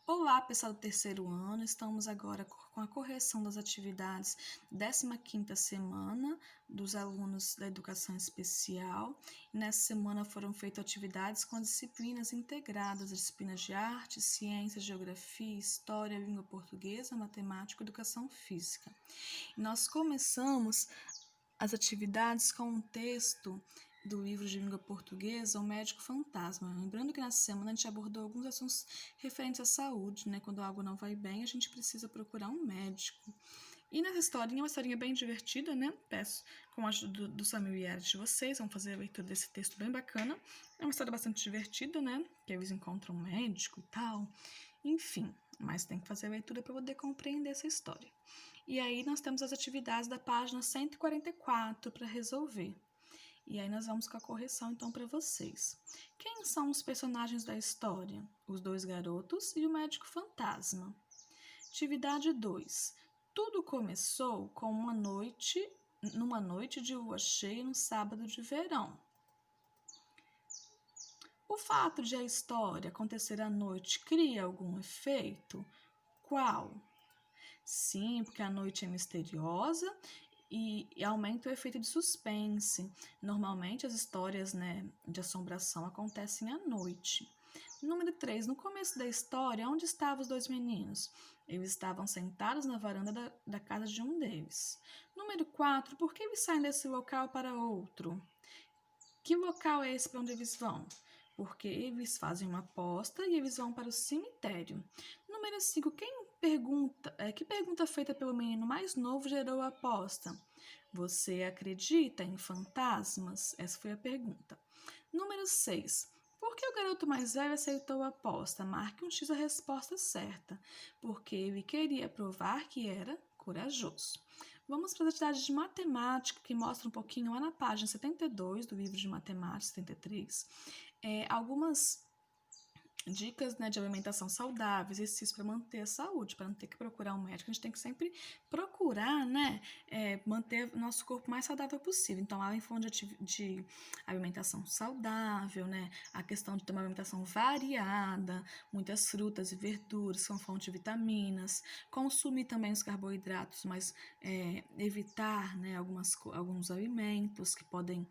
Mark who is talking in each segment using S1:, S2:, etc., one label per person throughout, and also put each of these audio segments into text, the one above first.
S1: Olá, pessoal do terceiro ano, estamos agora com a correção das atividades 15ª semana dos alunos da educação especial. Nessa semana foram feitas atividades com as disciplinas integradas, as disciplinas de arte, ciência, geografia, história, língua portuguesa, matemática e educação física. Nós começamos as atividades com um texto do livro de língua portuguesa, O Médico Fantasma. Lembrando que nessa semana a gente abordou alguns assuntos referentes à saúde, né? Quando algo não vai bem, a gente precisa procurar um médico. E nessa historinha, uma historinha bem divertida, né? Peço com a ajuda dos familiares de vocês, vamos fazer a leitura desse texto bem bacana. É uma história bastante divertida, né? Que eles encontram um médico e tal. Enfim, mas tem que fazer a leitura para poder compreender essa história. E aí nós temos as atividades da página 144 para resolver. E aí nós vamos com a correção então para vocês. Quem são os personagens da história? Os dois garotos e o médico fantasma. Atividade 2. Tudo começou com numa noite de lua cheia no sábado de verão. O fato de a história acontecer à noite cria algum efeito? Qual? Sim, porque a noite é misteriosa e aumenta o efeito de suspense. Normalmente as histórias, de assombração acontecem à noite. Número 3. No começo da história, onde estavam os dois meninos? Eles estavam sentados na varanda da casa de um deles. Número 4. Por que eles saem desse local para outro? Que local é esse para onde eles vão? Porque eles fazem uma aposta e eles vão para o cemitério. Número 5. Que pergunta feita pelo menino mais novo gerou a aposta? Você acredita em fantasmas? Essa foi a pergunta. Número 6. Por que o garoto mais velho aceitou a aposta? Marque um X a resposta certa. Porque ele queria provar que era corajoso. Vamos para as atividades de matemática, que mostra um pouquinho lá na página 72 do livro de matemática, 73, algumas dicas, de alimentação saudável, exercício para manter a saúde, para não ter que procurar um médico. A gente tem que sempre procurar, manter o nosso corpo mais saudável possível. Então, além de alimentação saudável, a questão de ter uma alimentação variada, muitas frutas e verduras são fonte de vitaminas, consumir também os carboidratos, mas evitar, alguns alimentos que podem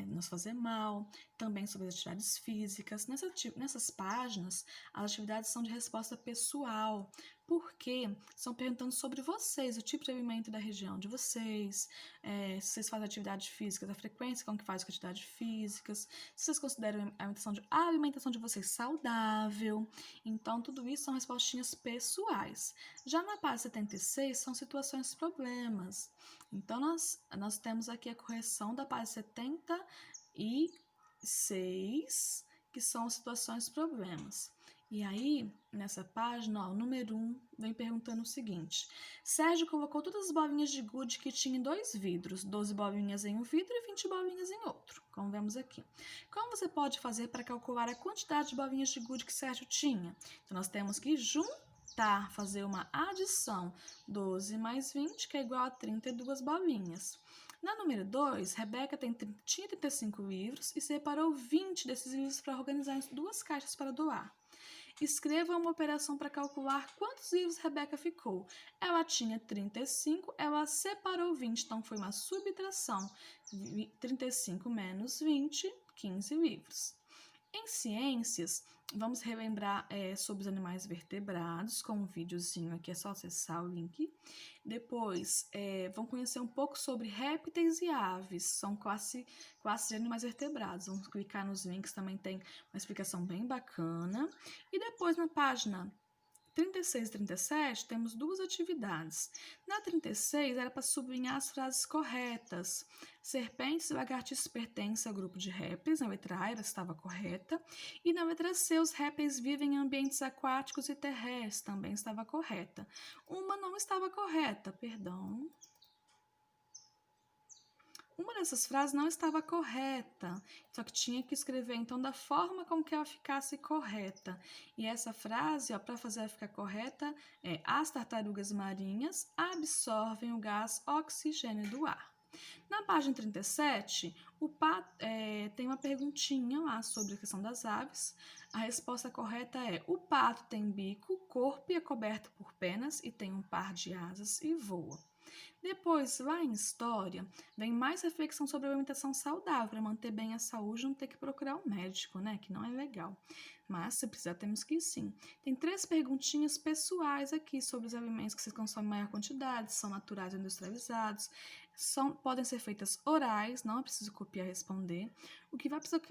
S1: nos fazer mal, também sobre as atividades físicas. Nessas páginas, as atividades são de resposta pessoal, porque estão perguntando sobre vocês, o tipo de alimento da região de vocês, se vocês fazem atividade física, a frequência com que fazem atividades físicas, se vocês consideram a alimentação de vocês saudável. Então, tudo isso são respostinhas pessoais. Já na página 76, são situações problemas. Então, nós temos aqui a correção da página 76, que são situações problemas. E aí, nessa página, o número 1 vem perguntando o seguinte: Sérgio colocou todas as bolinhas de gude que tinha em 2 vidros, 12 bolinhas em um vidro e 20 bolinhas em outro, como vemos aqui. Como você pode fazer para calcular a quantidade de bolinhas de gude que Sérgio tinha? Então, nós temos que fazer uma adição, 12 mais 20, que é igual a 32 bolinhas. Na número 2, Rebeca tinha 35 livros e separou 20 desses livros para organizar em 2 caixas para doar. Escreva uma operação para calcular quantos livros Rebeca ficou. Ela tinha 35, ela separou 20, então foi uma subtração. 35 menos 20, 15 livros. Em ciências, vamos relembrar sobre os animais vertebrados, com um videozinho aqui, é só acessar o link. Depois, vão conhecer um pouco sobre répteis e aves, são classe de animais vertebrados. Vamos clicar nos links, também tem uma explicação bem bacana. E depois, na página 36 e 37, temos 2 atividades. Na 36, era para sublinhar as frases corretas. Serpentes e lagartixas pertencem ao grupo de répteis. Na letra A, ela estava correta. E na letra C, os répteis vivem em ambientes aquáticos e terrestres. Também estava correta. Uma não estava correta, perdão. Uma dessas frases não estava correta, só que tinha que escrever, então, da forma como que ela ficasse correta. E essa frase, para fazer ela ficar correta, as tartarugas marinhas absorvem o gás oxigênio do ar. Na página 37, tem uma perguntinha lá sobre a questão das aves. A resposta correta é: o pato tem bico, corpo e é coberto por penas e tem um par de asas e voa. Depois, lá em história, vem mais reflexão sobre a alimentação saudável para manter bem a saúde, não ter que procurar um médico, né? Que não é legal. Mas, se precisar, temos que ir sim. Tem 3 perguntinhas pessoais aqui sobre os alimentos que se consomem em maior quantidade, são naturais ou industrializados, podem ser feitas orais, não é preciso copiar e responder. O que vai precisar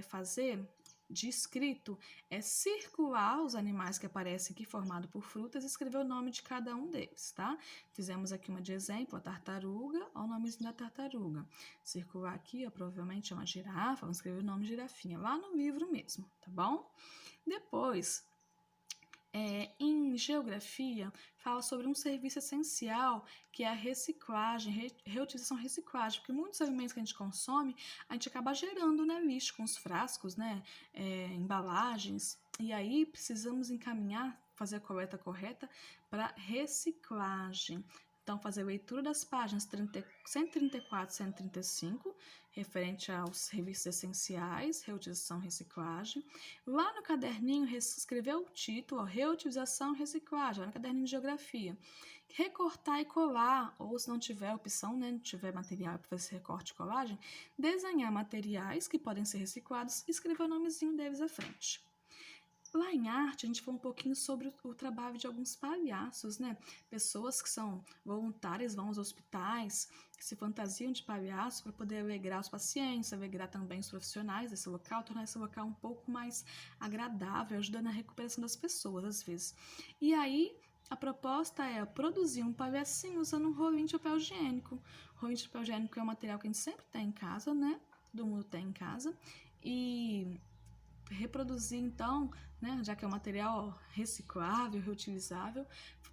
S1: fazer de escrito é circular os animais que aparecem aqui formados por frutas e escrever o nome de cada um deles, tá? Fizemos aqui uma de exemplo, a tartaruga, olha o nomezinho da tartaruga. Circular aqui, ó, provavelmente é uma girafa, vamos escrever o nome de girafinha lá no livro mesmo, tá bom? Depois, em geografia, fala sobre um serviço essencial que é a reciclagem, reutilização e reciclagem, porque muitos alimentos que a gente consome, a gente acaba gerando, né, lixo com os frascos, né, embalagens, e aí precisamos encaminhar, fazer a coleta correta para reciclagem. Então, fazer a leitura das páginas 134 e 135, referente aos serviços essenciais, reutilização e reciclagem. Lá no caderninho, escrever o título, ó, reutilização e reciclagem, lá no caderninho de geografia. Recortar e colar, ou se não tiver opção, né, não tiver material para fazer recorte e colagem, desenhar materiais que podem ser reciclados e escrever o nomezinho deles à frente. Lá em arte, a gente falou um pouquinho sobre o trabalho de alguns palhaços, né? Pessoas que são voluntárias, vão aos hospitais, que se fantasiam de palhaço para poder alegrar os pacientes, alegrar também os profissionais desse local, tornar esse local um pouco mais agradável, ajudando na recuperação das pessoas, às vezes. E aí, a proposta é produzir um palhacinho usando um rolinho de papel higiênico. O rolinho de papel higiênico é um material que a gente sempre tem em casa, né? Todo mundo tem em casa. E reproduzir, então, né, já que é um material reciclável, reutilizável,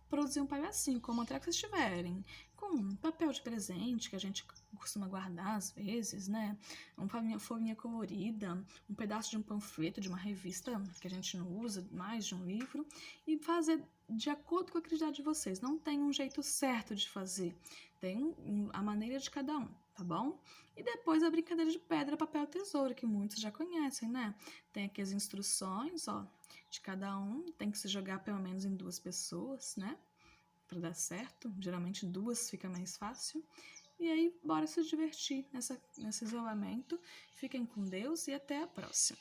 S1: produzir um palhacinho, como até que vocês tiverem, com papel de presente, que a gente costuma guardar às vezes, né, uma folhinha colorida, um pedaço de um panfleto, de uma revista que a gente não usa mais, de um livro, e fazer de acordo com a criatividade de vocês. Não tem um jeito certo de fazer, tem a maneira de cada um, tá bom? E depois a brincadeira de pedra, papel, tesoura, que muitos já conhecem, né? Tem aqui as instruções, ó, de cada um. Tem que se jogar pelo menos em 2 pessoas, né? Para dar certo. Geralmente 2 fica mais fácil. E aí, bora se divertir nesse isolamento. Fiquem com Deus e até a próxima.